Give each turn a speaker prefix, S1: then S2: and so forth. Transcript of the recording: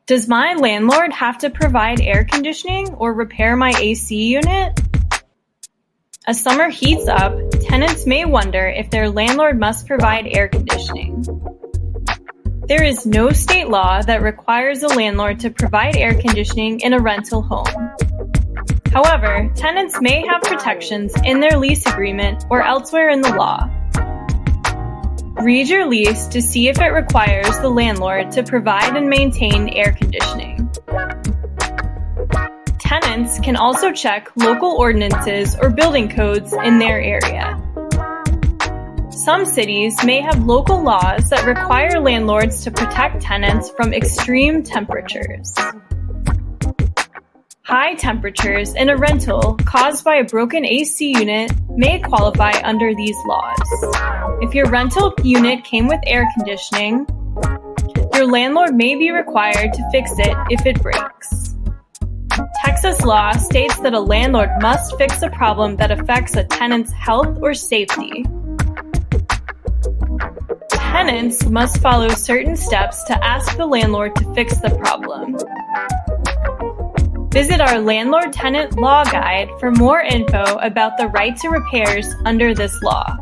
S1: Does my landlord have to provide air conditioning or repair my AC unit? As summer heats up, tenants may wonder if their landlord must provide air conditioning. There is no state law that requires a landlord to provide air conditioning in a rental home. However, tenants may have protections in their lease agreement or elsewhere in the law. Read your lease to see if it requires the landlord to provide and maintain air conditioning. Tenants can also check local ordinances or building codes in their area. Some cities may have local laws that require landlords to protect tenants from extreme temperatures. High temperatures in a rental caused by a broken AC unit may qualify under these laws. If your rental unit came with air conditioning, your landlord may be required to fix it if it breaks. Texas law states that a landlord must fix a problem that affects a tenant's health or safety. Tenants must follow certain steps to ask the landlord to fix the problem. Visit our Landlord-Tenant Law Guide for more info about the right to repairs under this law.